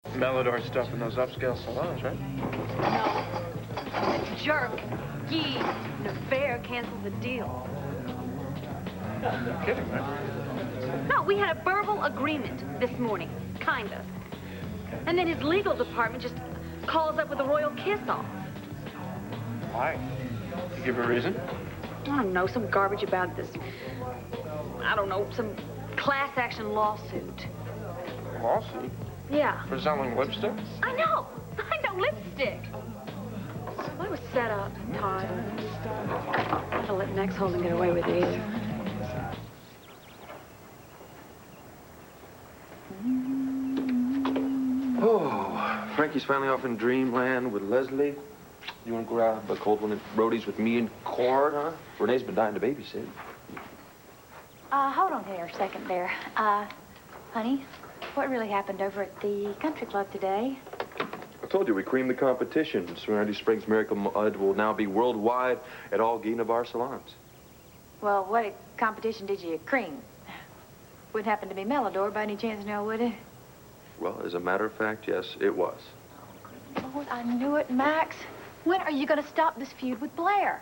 Melodor stuff in those upscale salons, right? No. The jerk, Guy Nevers, canceled the deal. You're kidding, right? No, we had a verbal agreement this morning. Kind of. And then his legal department just calls up with a royal kiss-off. Why? You give a reason? I don't know, some garbage about this, I don't know, some class action lawsuit. Lawsuit? Yeah. For selling lipstick? I know, lipstick. Well, it was set up, Todd. I'm not gonna let Max Holden get away with it either. Oh, Frankie's finally off in dreamland with Leslie. You want to grab a cold one at Brody's with me and Cord, huh? Renee's been dying to babysit. Hold on there a second there. Honey, what really happened over at the country club today? I told you we creamed the competition. Serenity Springs Miracle Mud will now be worldwide at all Guy Nevers salons. Well, what competition did you cream? Wouldn't happen to be Melodor by any chance now, would it? Well, as a matter of fact, yes, it was. Lord, I knew it, Max. When are you going to stop this feud with Blair?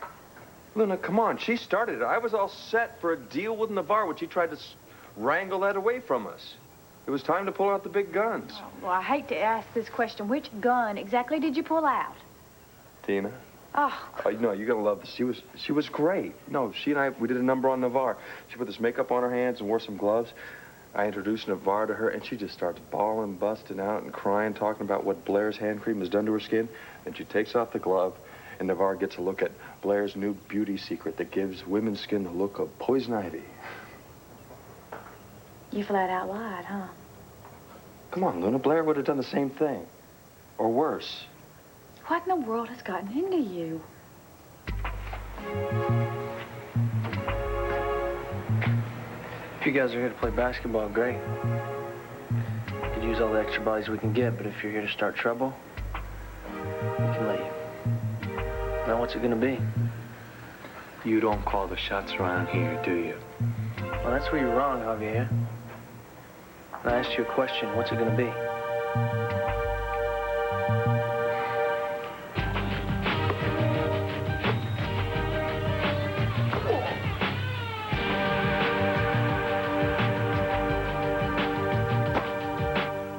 Luna, come on. She started it. I was all set for a deal with Nevers when she tried to wrangle that away from us. It was time to pull out the big guns. Oh, well, I hate to ask this question. Which gun exactly did you pull out? Tina? Oh. No, you're going to love this. She was great. No, she and I, we did a number on Nevers. She put this makeup on her hands and wore some gloves. I introduced Nevers to her, and she just starts bawling, busting out, and crying, talking about what Blair's hand cream has done to her skin. Then she takes off the glove, and Nevers gets a look at Blair's new beauty secret that gives women's skin the look of poison ivy. You flat out lied, huh? Come on, Luna. Blair would have done the same thing. Or worse. What in the world has gotten into you? If you guys are here to play basketball, great. We could use all the extra bodies we can get, but if you're here to start trouble, you can leave. Now, what's it gonna be? You don't call the shots around here, do you? Well, that's where you're wrong, Javier. And I asked you a question. What's it gonna be?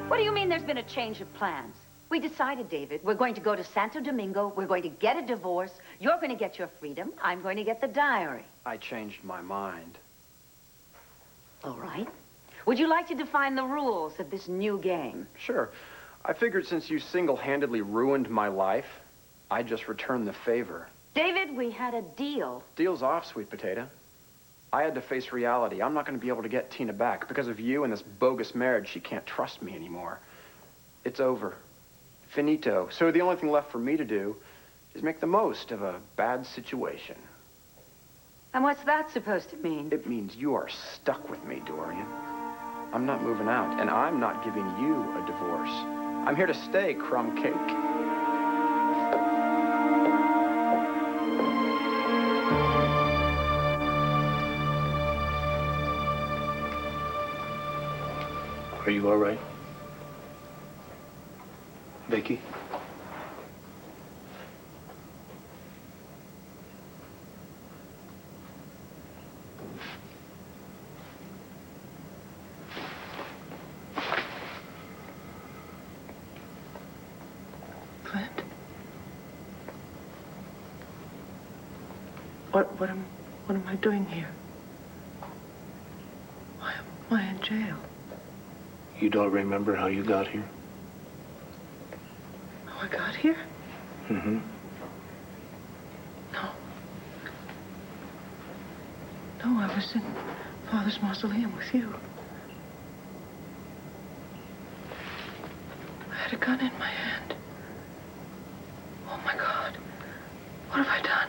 What do you mean there's been a change of plans? We decided, David, we're going to go to Santo Domingo, we're going to get a divorce, you're going to get your freedom, I'm going to get the diary. I changed my mind. All right. Would you like to define the rules of this new game? Sure. I figured since you single-handedly ruined my life, I'd just return the favor. David, we had a deal. Deal's off, sweet potato. I had to face reality. I'm not going to be able to get Tina back. Because of you and this bogus marriage, she can't trust me anymore. It's over. Finito. So the only thing left for me to do is make the most of a bad situation. And what's that supposed to mean? It means you are stuck with me, Dorian. I'm not moving out, and I'm not giving you a divorce. I'm here to stay, crumb cake. Are you all right? Vicky? Clint? What am I doing here? Why am I in jail? You don't remember how you got here? How I got here? Mm-hmm. No. No, I was in Father's mausoleum with you. I had a gun in my hand. Oh, my God. What have I done?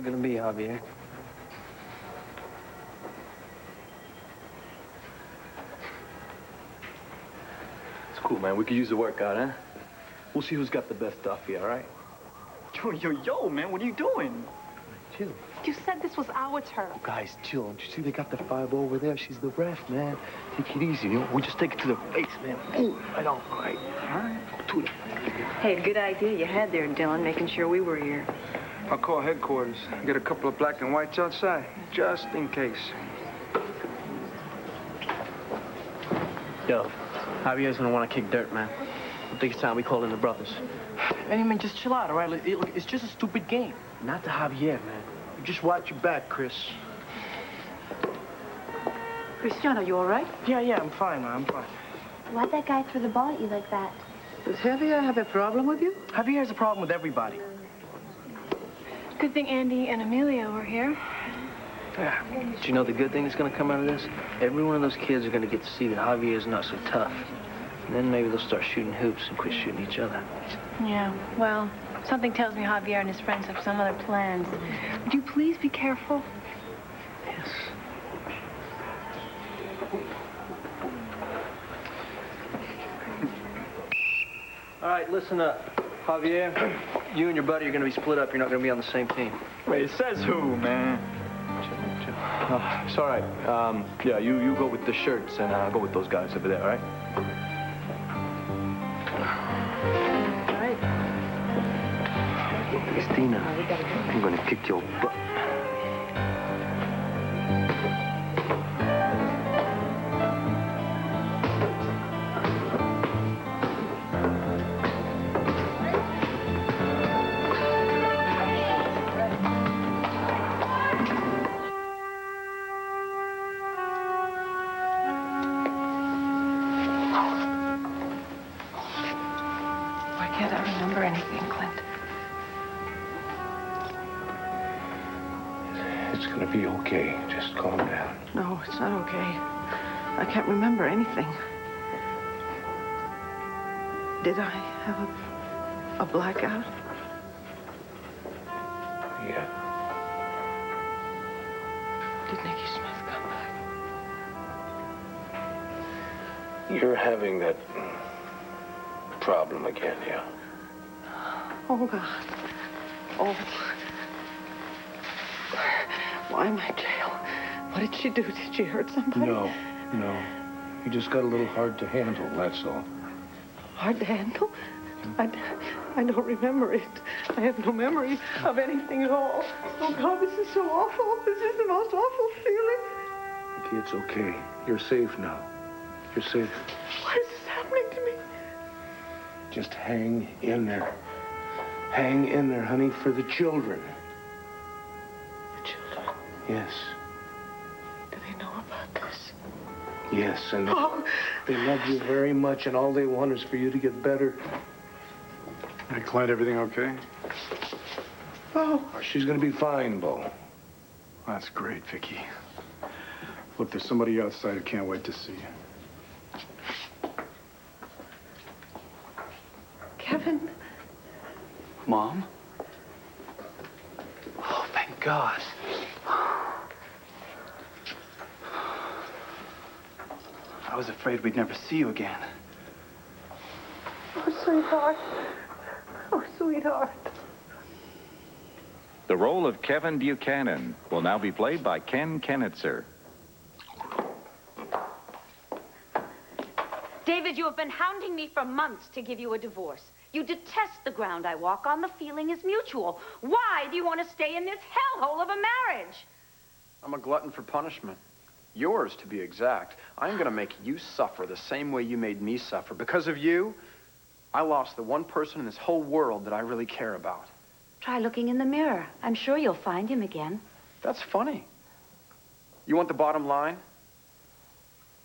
gonna be, Javier. It's cool, man. We could use the workout, huh? We'll see who's got the best stuff here, all right? Yo, man, what are you doing? Chill. You said this was our turn. Guys, chill. Don't you see they got the 5 over there? She's the ref, man. Take it easy, you know? We just take it to the face, man. Boom. Right on. All right. All right. To it. Hey, good idea you had there, Dylan, making sure we were here. I'll call headquarters. Get a couple of black and whites outside, just in case. Yo, Javier's gonna want to kick dirt, man. I think it's time we call in the brothers. Hey, man, just chill out, all right? Look, it's just a stupid game. Not to Javier, man. You just watch your back, Chris. Cristiano, you all right? Yeah, I'm fine, man. I'm fine. Why'd that guy throw the ball at you like that? Does Javier have a problem with you? Javier has a problem with everybody. Good thing Andy and Amelia were here. Yeah. Do you know the good thing that's gonna come out of this? Every one of those kids are gonna get to see that Javier's not so tough. And then maybe they'll start shooting hoops and quit shooting each other. Yeah, well, something tells me Javier and his friends have some other plans. Would you please be careful? Yes. All right, listen up. Javier, you and your buddy are going to be split up. You're not going to be on the same team. Wait, it says who, man? It's all right. Yeah, you go with the shirts, and I'll go with those guys over there, all right? All right. Christina, I'm going to kick your butt. Why can't I remember anything, Clint? It's going to be okay. Just calm down. No, it's not okay. I can't remember anything. Did I have a blackout? Yeah. Did Nicky Smith come back? You're having that problem again, yeah? Oh, God. Oh. Why am I in jail? What did she do? Did she hurt somebody? No. You just got a little hard to handle, that's all. Hard to handle? I don't remember it. I have no memory of anything at all. Oh, God, this is so awful. This is the most awful feeling. Nikki, it's okay. You're safe now. You're safe. Why is this happening to me? Just hang in there. Hang in there, honey, for the children. The children? Yes. Do they know about this? Yes, and they love you very much, and all they want is for you to get better. Hey, Clint, everything okay? Oh. She's gonna be fine, Bo. That's great, Vicky. Look, there's somebody outside who can't wait to see you. Kevin? Mom? Oh, thank God. I was afraid we'd never see you again. Oh, sweetheart. Oh, sweetheart. The role of Kevin Buchanan will now be played by Ken Kenitzer. David, you have been hounding me for months to give you a divorce. You detest the ground I walk on. The feeling is mutual. Why do you want to stay in this hellhole of a marriage? I'm a glutton for punishment. Yours, to be exact. I'm gonna make you suffer the same way you made me suffer. Because of you, I lost the one person in this whole world that I really care about. Try looking in the mirror. I'm sure you'll find him again. That's funny. You want the bottom line?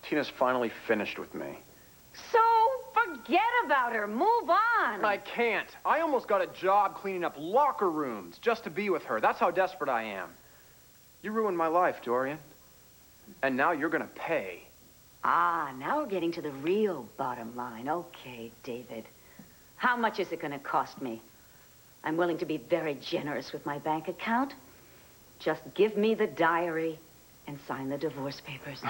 Tina's finally finished with me. So forget about her. Move on. I can't. I almost got a job cleaning up locker rooms just to be with her. That's how desperate I am. You ruined my life, Dorian. And now you're gonna pay. Ah, now we're getting to the real bottom line. Okay, David. How much is it gonna cost me? I'm willing to be very generous with my bank account. Just give me the diary and sign the divorce papers.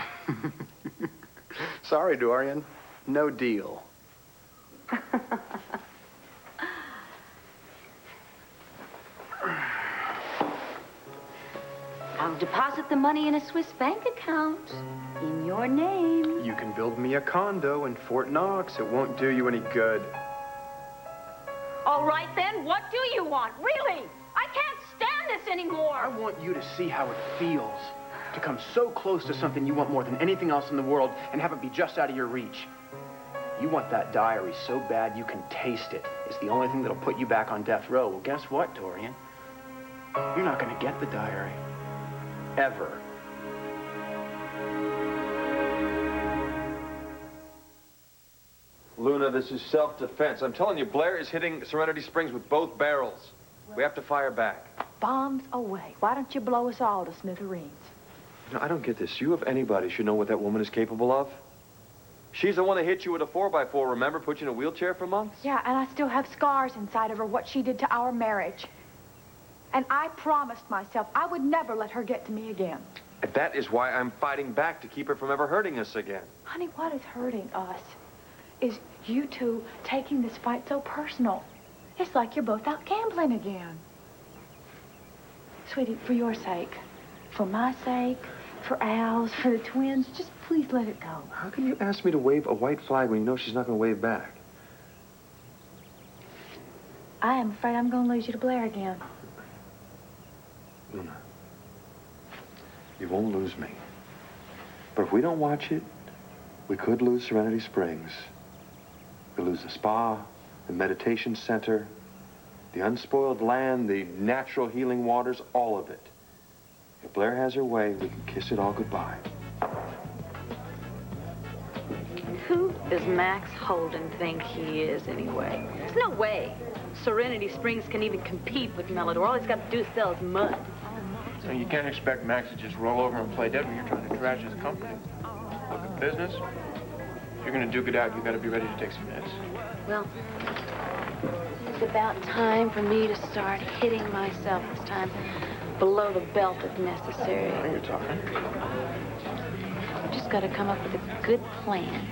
Sorry, Dorian. No deal. I'll deposit the money in a Swiss bank account in your name. You can build me a condo in Fort Knox. It won't do you any good. All right, then, what do you want? Really? I can't stand this anymore. I want you to see how it feels to come so close to something you want more than anything else in the world and have it be just out of your reach. You want that diary so bad you can taste it. It's the only thing that'll put you back on death row. Well, guess what, Dorian? You're not going to get the diary. Ever. Luna, this is self-defense. I'm telling you, Blair is hitting Serenity Springs with both barrels. We have to fire back. Bombs away. Why don't you blow us all to smithereens? You know, I don't get this. You, of anybody, should know what that woman is capable of. She's the one that hit you with a 4x4, remember? Put you in a wheelchair for months? Yeah, and I still have scars inside of her, what she did to our marriage. And I promised myself I would never let her get to me again. And that is why I'm fighting back, to keep her from ever hurting us again. Honey, what is hurting us is you two taking this fight so personal. It's like you're both out gambling again. Sweetie, for your sake, for my sake, for Al's, for the twins, just please let it go. How can you ask me to wave a white flag when you know she's not going to wave back? I am afraid I'm going to lose you to Blair again. Luna, you won't lose me. But if we don't watch it, we could lose Serenity Springs. We lose the spa, the meditation center, the unspoiled land, the natural healing waters, all of it. If Blair has her way, we can kiss it all goodbye. Who does Max Holden think he is, anyway? There's no way Serenity Springs can even compete with Melodor. All he's got to do is sell his mud. So you can't expect Max to just roll over and play dead when you're trying to trash his company. Look at business. If you're going to duke it out, you got to be ready to take some hits. Well, it's about time for me to start hitting myself this time below the belt if necessary. Now you're talking. I've just got to come up with a good plan.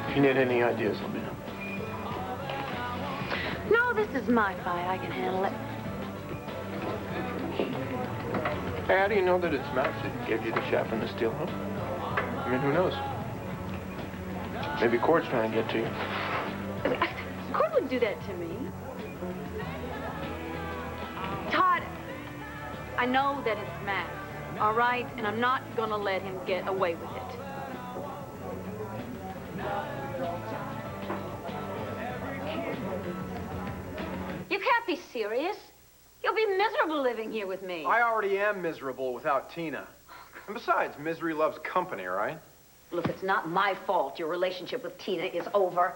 If you need any ideas, let me know. No, this is my fight. I can handle it. Hey, how do you know that it's Max that gave you the shaft and the steel hook? I mean, who knows? Maybe Cord's trying to get to you. Cord wouldn't do that to me. Todd, I know that it's Max, all right? And I'm not gonna let him get away with it. You can't be serious. You'll be miserable living here with me. I already am miserable without Tina. And besides, misery loves company, right? Look, it's not my fault your relationship with Tina is over.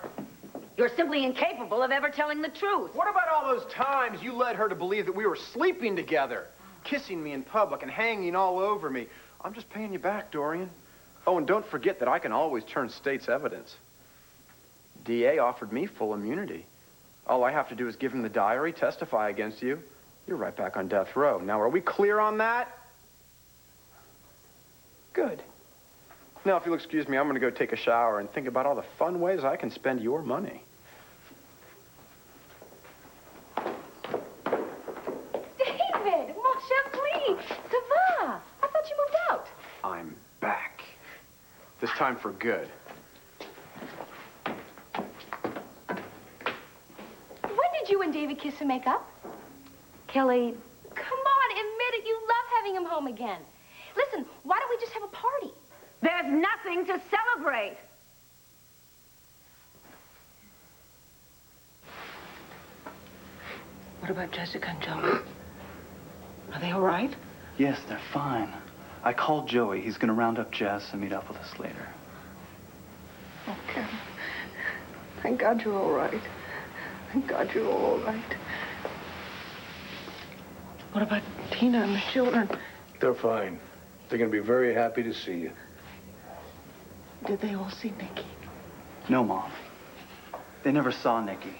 You're simply incapable of ever telling the truth. What about all those times you led her to believe that we were sleeping together? Kissing me in public and hanging all over me. I'm just paying you back, Dorian. Oh, and don't forget that I can always turn state's evidence. DA offered me full immunity. All I have to do is give him the diary, testify against you. You're right back on death row. Now, are we clear on that? Good. Now, if you'll excuse me, I'm going to go take a shower and think about all the fun ways I can spend your money. David, mon cher, please. Ça va? I thought you moved out. I'm back. This time for good. When did you and David kiss and make up? Kelly, Come on, admit it. You love having him home again. Listen, why don't we just have a party? There's nothing to celebrate. What about Jessica and Joey? Are they all right? Yes, they're fine. I called Joey. He's going to round up Jess and meet up with us later. Okay. Thank God you're all right. Thank God you're all right. What about Tina and the children? They're fine. They're going to be very happy to see you. Did they all see Nikki? No, Mom. They never saw Nikki.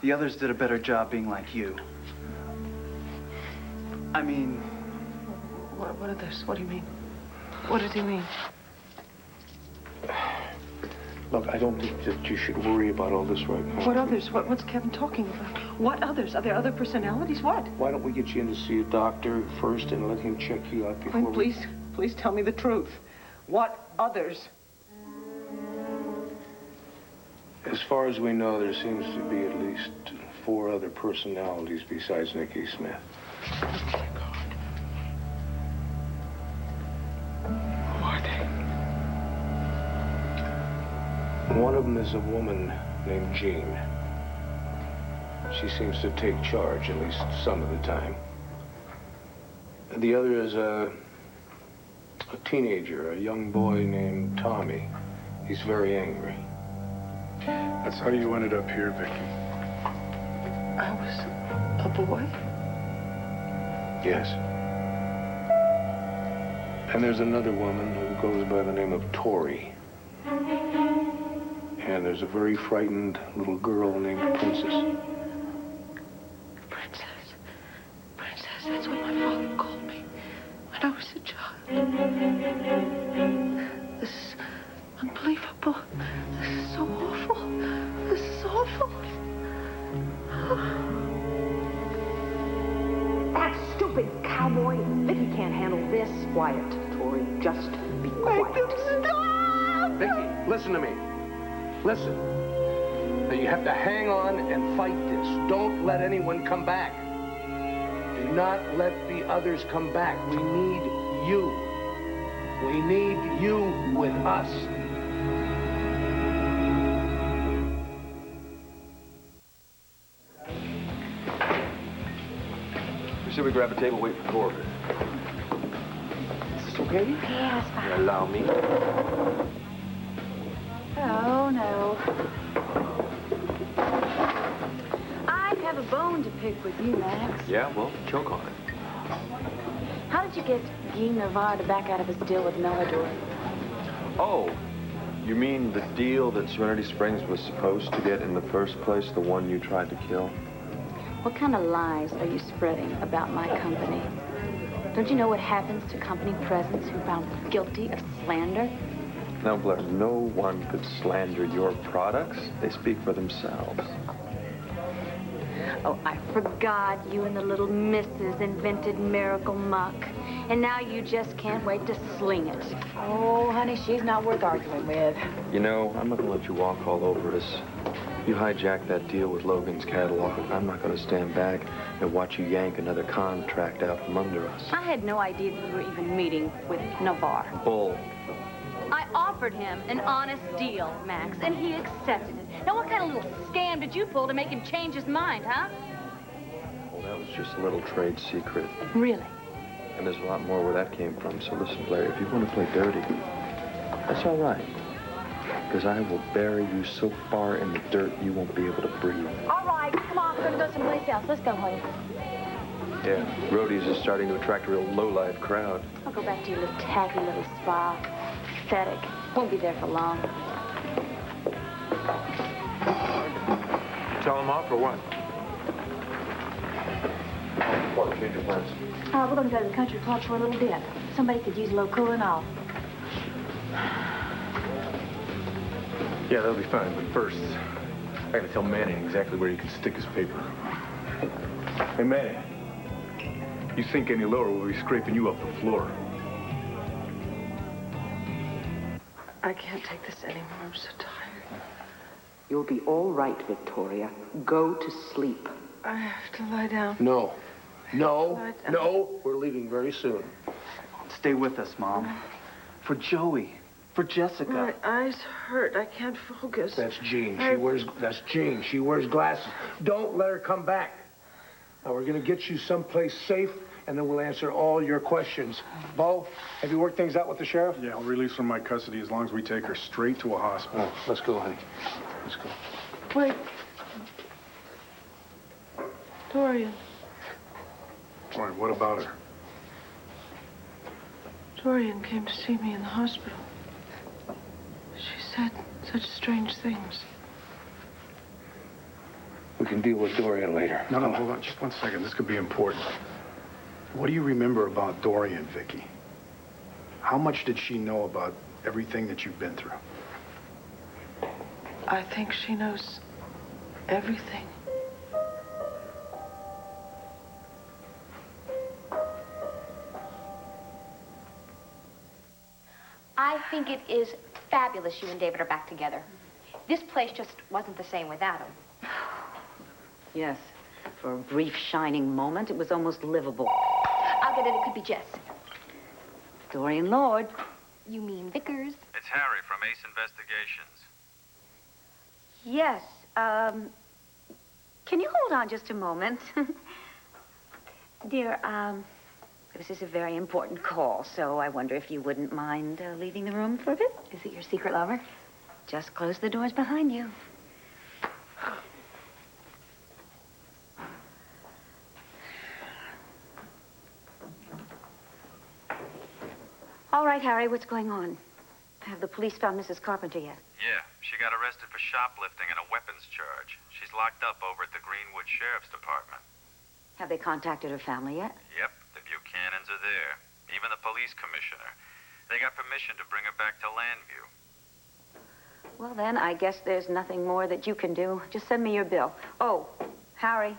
The others did a better job being like you. I mean... What others? What do you mean? What does he mean? Look, I don't think that you should worry about all this right now. What others? What's Kevin talking about? What others? Are there other personalities? What? Why don't we get you in to see a doctor first and let him check you out before we... Please tell me the truth. What others? As far as we know, there seems to be at least 4 other personalities besides Nikki Smith. Who are they? One of them is a woman named Jean. She seems to take charge, at least some of the time. And the other is a teenager, a young boy named Tommy. He's very angry. That's how you ended up here, Vicky. I was a boy? Yes. And there's another woman who goes by the name of Tori. And there's a very frightened little girl named Princess. Princess, that's what my father called me when I was a child. This is unbelievable. This is so awful. This is awful. That stupid cowboy. Vicky can't handle this. Quiet, Tori. Just be quiet. Vicky, listen to me. Listen. Now you have to hang on and fight this. Don't let anyone come back. Do not let the others come back. We need you. We need you with us. Should we grab a table, wait for Corbin? Is this okay? Yeah, it's fine. Allow me. Oh, no. I have a bone to pick with you, Max. Yeah, well, choke on it. How did you get Guy Navarre to back out of his deal with Melodor? Oh, you mean the deal that Serenity Springs was supposed to get in the first place, the one you tried to kill? What kind of lies are you spreading about my company? Don't you know what happens to company presidents who are found guilty of slander? Now, Blair, no one could slander your products. They speak for themselves. Oh, I forgot you and the little missus invented Miracle Muck. And now you just can't wait to sling it. Oh, honey, she's not worth arguing with. You know, I'm not going to let you walk all over us. You hijacked that deal with Logan's catalog. I'm not going to stand back and watch you yank another contract out from under us. I had no idea that you were even meeting with Navarre. Bull. I offered him an honest deal, Max, and he accepted it. Now, what kind of little scam did you pull to make him change his mind, huh? Well, that was just a little trade secret. Really? And there's a lot more where that came from. So listen, Blair, if you want to play dirty, that's all right. Because I will bury you so far in the dirt you won't be able to breathe. All right, come on, we're gonna go someplace else. Let's go, honey. Yeah, roadies is starting to attract a real low-life crowd. I'll go back to your little tacky little spa. Pathetic. Won't be there for long. Tell him off or what? What, change your plans? We're gonna go to the country club for a little bit. Somebody could use a little cooling off. Yeah, that'll be fine, but first, I gotta tell Manning exactly where he can stick his paper. Hey, Manning, you sink any lower, we'll be scraping you off the floor. I can't take this anymore. I'm so tired. You'll be all right, Victoria. Go to sleep. I have to lie down. No. No. No. We're leaving very soon. Stay with us, Mom. For Joey. For Jessica. My eyes hurt. I can't focus. That's Jean. That's Jean. She wears glasses. Don't let her come back. Now, we're going to get you someplace safe, and then we'll answer all your questions. Bo, have you worked things out with the sheriff? Yeah, I'll release from my custody as long as we take her straight to a hospital. Oh, let's go, honey. Let's go. Wait. Dorian. All right, what about her? Dorian came to see me in the hospital. She said such strange things. We can deal with Dorian later. No, hold on. Just 1 second. This could be important. What do you remember about Dorian, Vicky? How much did she know about everything that you've been through? I think she knows everything. I think it is fabulous you and David are back together. This place just wasn't the same without him. Yes. For a brief, shining moment, it was almost livable. I'll get it. It could be Jess. Dorian Lord. You mean Vickers? It's Harry from Ace Investigations. Yes. Can you hold on just a moment? Dear, this is a very important call, so I wonder if you wouldn't mind leaving the room for a bit? Is it your secret lover? Just close the doors behind you. All right, Harry, what's going on? Have the police found Mrs. Carpenter yet? Yeah, she got arrested for shoplifting and a weapons charge. She's locked up over at the Greenwood Sheriff's Department. Have they contacted her family yet? Yep, the Buchanans are there. Even the police commissioner. They got permission to bring her back to Landview. Well, then, I guess there's nothing more that you can do. Just send me your bill. Oh, Harry,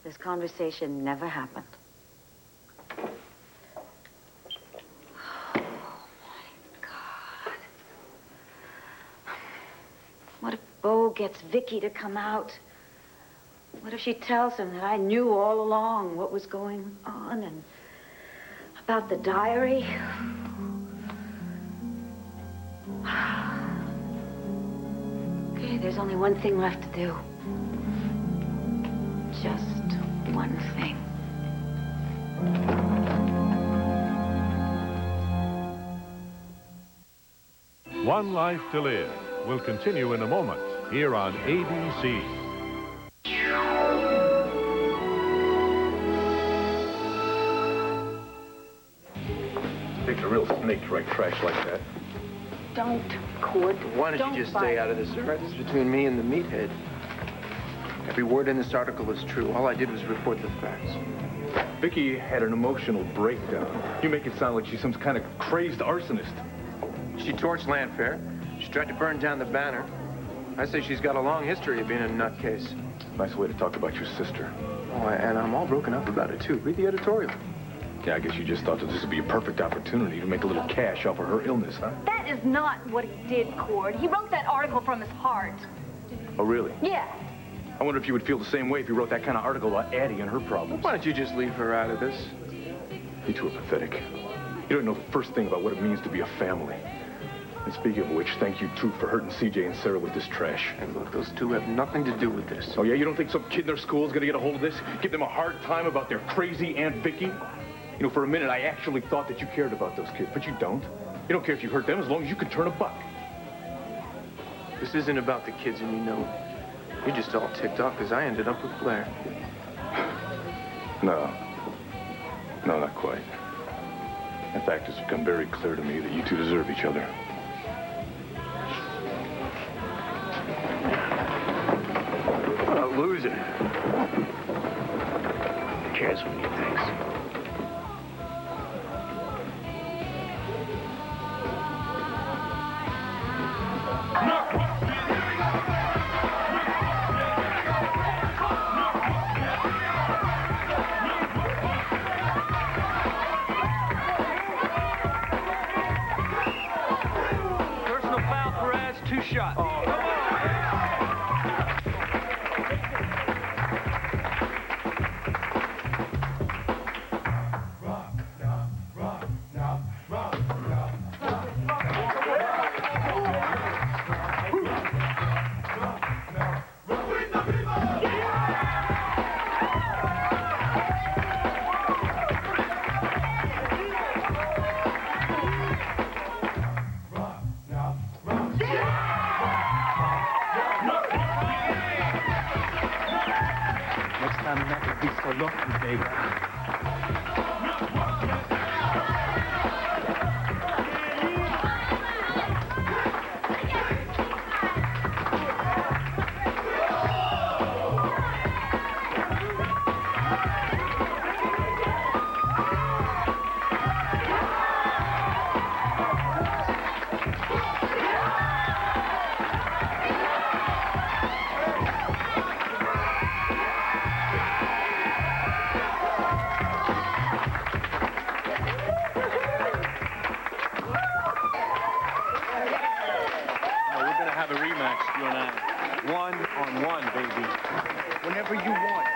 this conversation never happened. What if Bo gets Vicky to come out? What if she tells him that I knew all along what was going on and about the diary? Okay, there's only one thing left to do. Just one thing. One Life to Live will continue in a moment here on ABC. Takes a real snake to write trash like that. Don't, Cord. Why don't you just stay out of this? All right, this is between me and the meathead. Every word in this article is true. All I did was report the facts. Vicky had an emotional breakdown. You make it sound like she's some kind of crazed arsonist. She torched Landfair. She tried to burn down the banner. I say she's got a long history of being a nutcase. Nice way to talk about your sister. Oh, and I'm all broken up about it, too. Read the editorial. Yeah, I guess you just thought that this would be a perfect opportunity to make a little cash off of her illness, huh? That is not what he did, Cord. He wrote that article from his heart. Oh, really? Yeah. I wonder if you would feel the same way if you wrote that kind of article about Addie and her problems. Why don't you just leave her out of this? You two are pathetic. You don't know the first thing about what it means to be a family. And speaking of which, thank you, too, for hurting CJ and Sarah with this trash. And look, those two have nothing to do with this. Oh, yeah? You don't think some kid in their school is going to get a hold of this? Give them a hard time about their crazy Aunt Vicky? You know, for a minute, I actually thought that you cared about those kids, but you don't. You don't care if you hurt them as long as you can turn a buck. This isn't about the kids, and you know it. You're just all ticked off because I ended up with Blair. No, not quite. In fact, it's become very clear to me that you two deserve each other. What a loser. Who cares what he thinks? Personal foul, Perez, 2 shots. Next time, I'm not going to be so lucky, baby. whenever you want.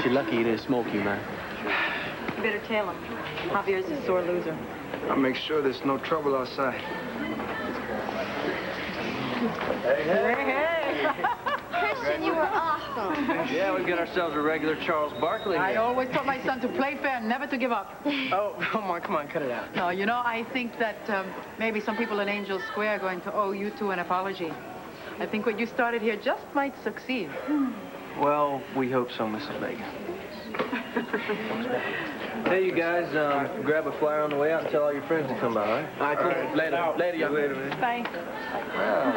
You're lucky he didn't smoke you, man. You better tell him. Javier's a sore loser. I'll make sure there's no trouble outside. Christian, you were awesome. Yeah, we got ourselves a regular Charles Barkley here. I always taught my son to play fair and never to give up. Oh, come on, cut it out. No, you know, I think that maybe some people in Angel Square are going to owe you two an apology. I think what you started here just might succeed. Well, we hope so, Mrs. Vega. Hey, you guys, grab a flyer on the way out and tell all your friends to come by, all right? All right, cool. Later, y'all. Later, man. Bye. Well,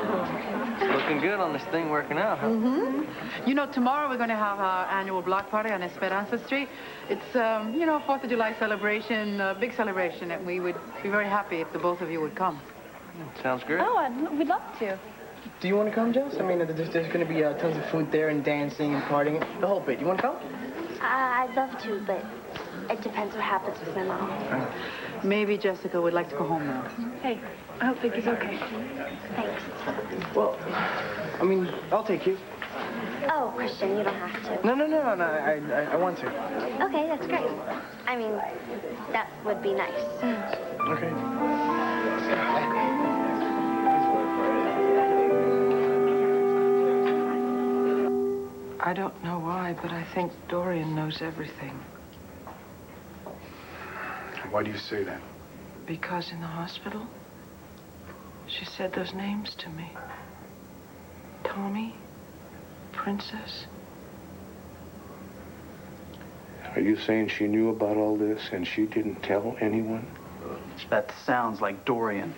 it's looking good on this thing working out, huh? Mm-hmm. You know, tomorrow we're going to have our annual block party on Esperanza Street. It's, 4th of July celebration, big celebration, and we would be very happy if the both of you would come. Sounds great. Oh, we'd love to. Do you want to come, Jess? I mean, there's going to be tons of food there and dancing and partying. The whole bit. You want to come? I'd love to, but it depends what happens with my mom. Maybe Jessica would like to go home now. Hey, I hope Vicky's okay. Thanks. Well, I mean, I'll take you. Oh, Christian, you don't have to. No, I want to. Okay, that's great. I mean, that would be nice. Okay. I don't know why, but I think Dorian knows everything. Why do you say that? Because in the hospital, she said those names to me. Tommy, Princess. Are you saying she knew about all this and she didn't tell anyone? That sounds like Dorian.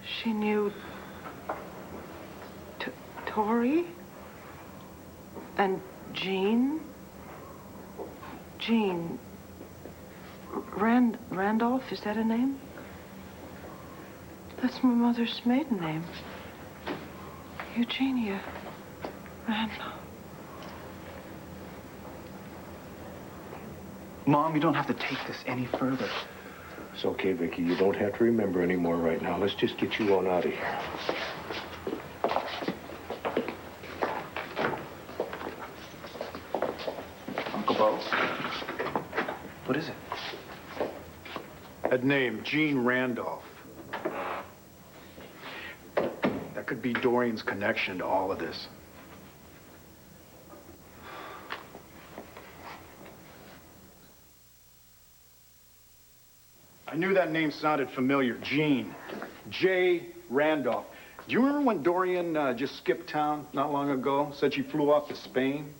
She knew Tori and Jean. Jean. Randolph, is that a name? That's my mother's maiden name. Eugenia Randolph. Mom, you don't have to take this any further. It's okay, Vicky. You don't have to remember anymore right now. Let's just get you on out of here. Uncle Bo? What is it? That name, Jean Randolph. That could be Dorian's connection to all of this. I knew that name sounded familiar. Jean. J. Randolph. Do you remember when Dorian just skipped town not long ago? Said she flew off to Spain?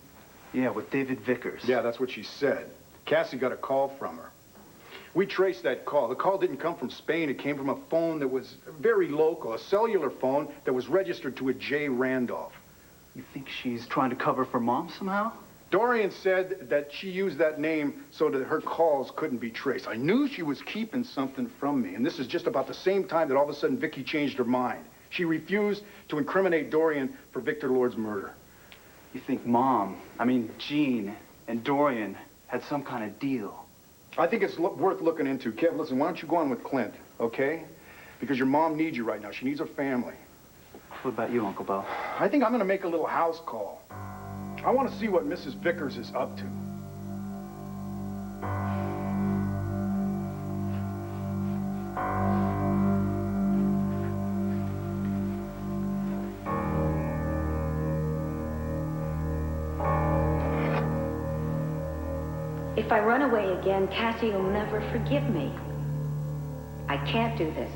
Yeah, with David Vickers. Yeah, that's what she said. Cassie got a call from her. We traced that call. The call didn't come from Spain. It came from a phone that was very local, a cellular phone that was registered to a J. Randolph. You think she's trying to cover for Mom somehow? Dorian said that she used that name so that her calls couldn't be traced. I knew she was keeping something from me, and this is just about the same time that all of a sudden Vicky changed her mind. She refused to incriminate Dorian for Victor Lord's murder. You think Jean and Dorian had some kind of deal? I think it's worth looking into. Kev, listen, why don't you go on with Clint, okay? Because your mom needs you right now. She needs her family. What about you, Uncle Bo? I think I'm going to make a little house call. I want to see what Mrs. Vickers is up to. If I run away again, Cassie will never forgive me. I can't do this.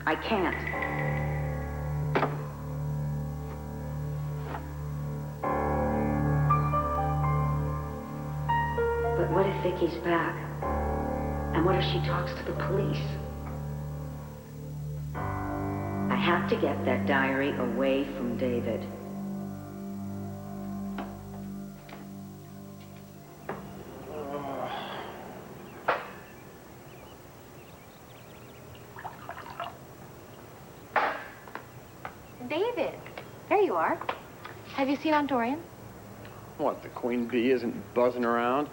I can't. But what if Vicky's back? And what if she talks to the police? I have to get that diary away from David. David, there you are. Have you seen Aunt Dorian? What, the queen bee isn't buzzing around?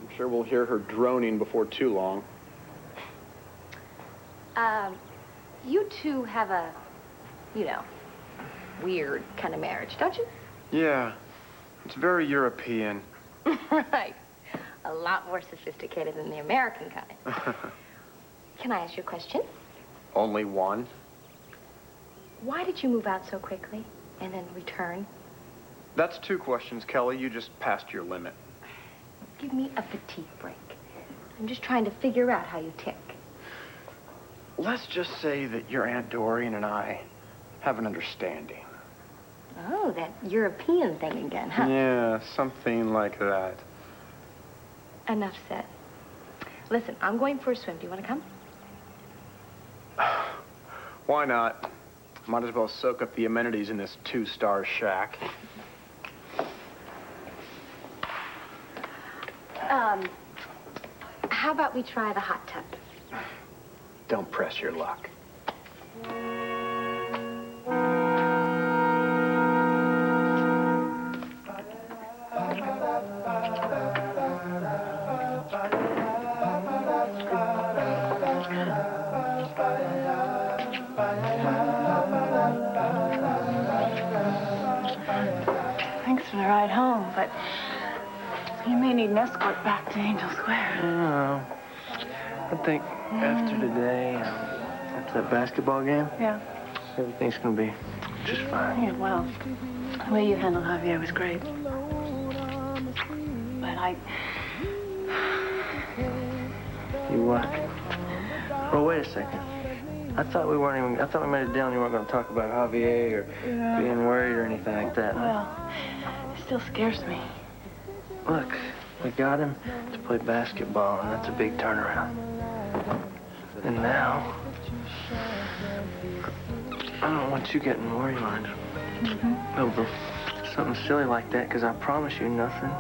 I'm sure we'll hear her droning before too long. You two have a, weird kind of marriage, don't you? Yeah, it's very European. Right. A lot more sophisticated than the American kind. Can I ask you a question? Only one? Why did you move out so quickly and then return? That's 2 questions, Kelly. You just passed your limit. Give me a petite break. I'm just trying to figure out how you tick. Let's just say that your Aunt Dorian and I have an understanding. Oh, that European thing again, huh? Yeah, something like that. Enough said. Listen, I'm going for a swim. Do you want to come? Why not? Might as well soak up the amenities in this 2-star shack. How about we try the hot tub? Don't press your luck. Thanks for the ride home, but you may need an escort back to Angel Square. No. I think after today, after that basketball game, Yeah. everything's gonna be just fine. Yeah, well, the way you handled Javier was great. But You what? Oh, wait a second. I thought we made it down. You weren't gonna talk about Javier or being worried or anything like that. Well, it still scares me. Look, we got him to play basketball, and that's a big turnaround. And now, I don't want you getting worried over something silly like that, because I promise you nothing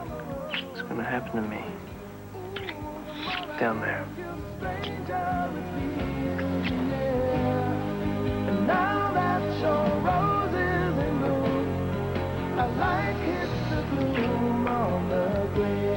is going to happen to me. Down there. Now that your roses in bloom, I like it to bloom on the grave.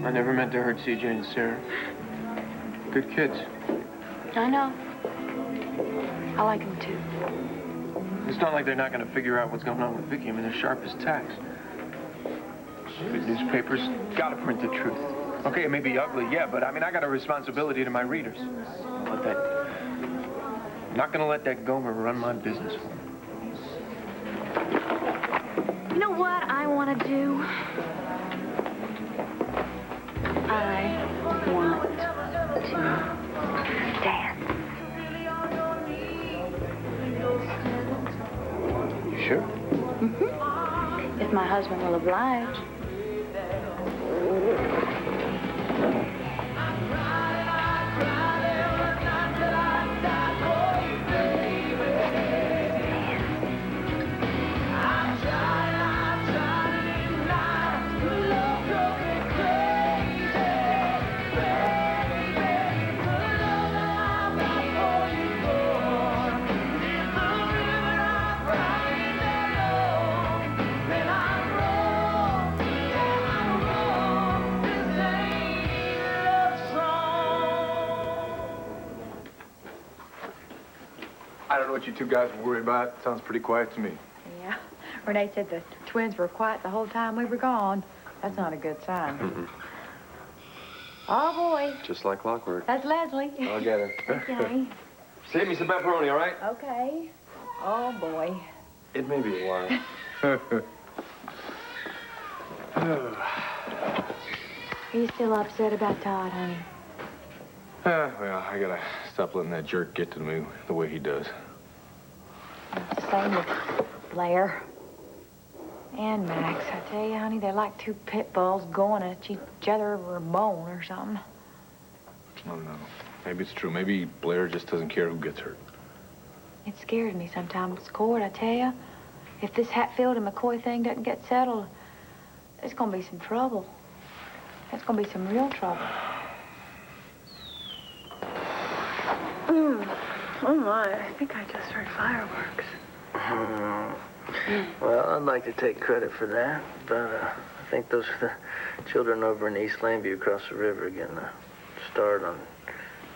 I never meant to hurt CJ and Sarah. Good kids. I know. I like him too. It's not like they're not going to figure out what's going on with Vicky. I mean, they're sharp as tacks. Good newspapers got to print the truth. Okay, it may be ugly, yeah, but I mean, I got a responsibility to my readers. I'm not going to let that Gomer run my business for me. You know what I want to do? I want to dance. You sure? Mm-hmm. If my husband will oblige. I don't know what you 2 guys were worried about. Sounds pretty quiet to me. Yeah. Renee said the twins were quiet the whole time we were gone. That's not a good sign. Oh, boy. Just like clockwork. That's Leslie. I'll get her. Okay. Save me some pepperoni, all right? Okay. Oh, boy. It may be a while. Are you still upset about Todd, honey? Well, I gotta stop letting that jerk get to me the way he does. It's the same with Blair and Max. I tell you, honey, they're like 2 pit bulls going at each other over a bone or something. I don't know. Maybe it's true. Maybe Blair just doesn't care who gets hurt. It scares me sometimes, Cord, I tell you. If this Hatfield and McCoy thing doesn't get settled, It's gonna be some trouble. It's gonna be some real trouble. Oh my, I think I just heard fireworks. Well, I'd like to take credit for that, but I think those are the children over in East Lambview across the river getting a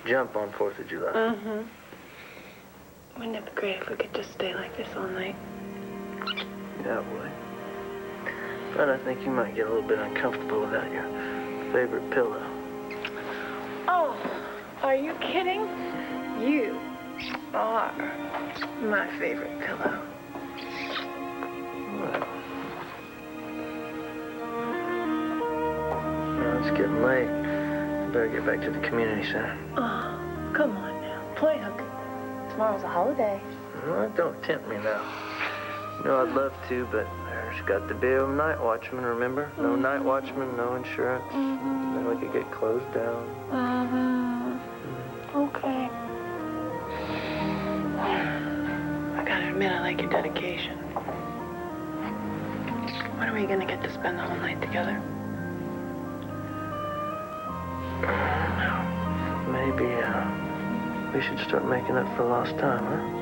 jump on 4th of July. Mm-hmm. Wouldn't it be great if we could just stay like this all night? Yeah, it would. But I think you might get a little bit uncomfortable without your favorite pillow. Oh, are you kidding? You are my favorite pillow. Well, it's getting late. I better get back to the community center. Oh, come on now. Play hooky. Tomorrow's a holiday. Well, don't tempt me now. You know, I'd love to, but there's got to be a night watchman, remember? No night watchman, no insurance. Then we could get closed down. Okay. I gotta admit, I like your dedication. When are we gonna get to spend the whole night together? Maybe, we should start making up for lost time, huh?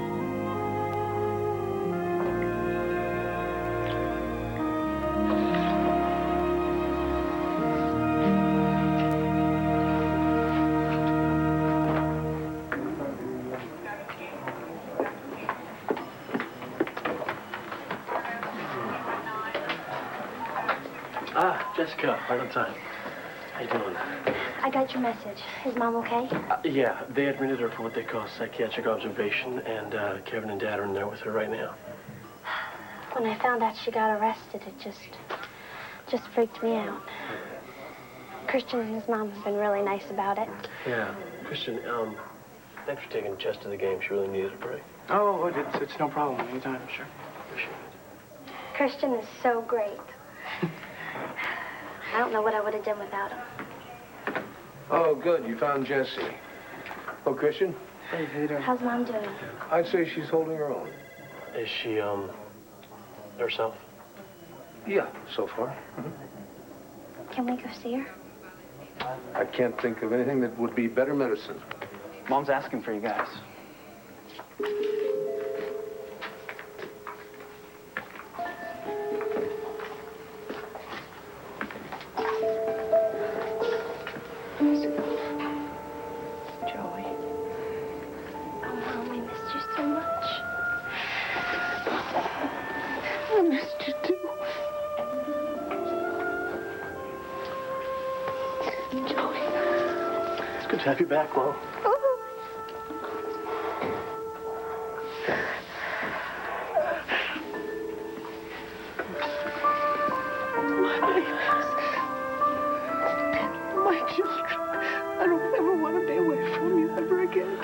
Jessica, right on time. How you doing? I got your message. Is Mom okay? Yeah, they admitted her for what they call psychiatric observation, and Kevin and Dad are in there with her right now. When I found out she got arrested, it just freaked me out. Christian and his mom have been really nice about it. Yeah, Christian, thanks for taking Jess to the game. She really needed a break. Oh, it's no problem. Anytime, sure. Appreciate it. Christian is so great. I don't know what I would have done without him. Oh, good. You found Jessie. Oh, Christian? Hey, Peter. How's Mom doing? I'd say she's holding her own. Is she, herself? Yeah, so far. Can we go see her? I can't think of anything that would be better medicine. Mom's asking for you guys. To have you back, Mom. My children, I don't ever want to be away from you ever again.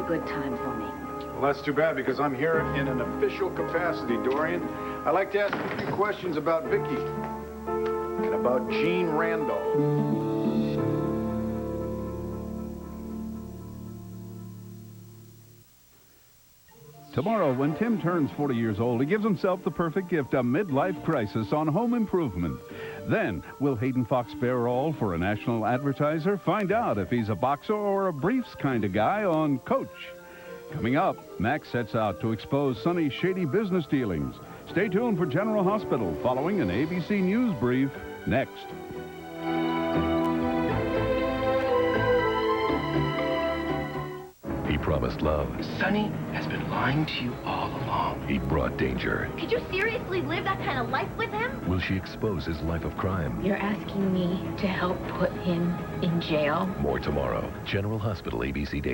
Good time for me. Well, that's too bad because I'm here in an official capacity, Dorian. I'd like to ask a few questions about Vicky and about Jean Randolph. Tomorrow, when Tim turns 40 years old, he gives himself the perfect gift, a midlife crisis on home improvement. Then, will Hayden Fox bear all for a national advertiser? Find out if he's a boxer or a briefs kind of guy on Coach. Coming up, Max sets out to expose Sonny's shady business dealings. Stay tuned for General Hospital following an ABC News brief next. He promised love. Sonny has been lying to you all along. He brought danger. Could you seriously live that kind of life with him? Will she expose his life of crime? You're asking me to help put him in jail? More tomorrow. General Hospital, ABC Daytime.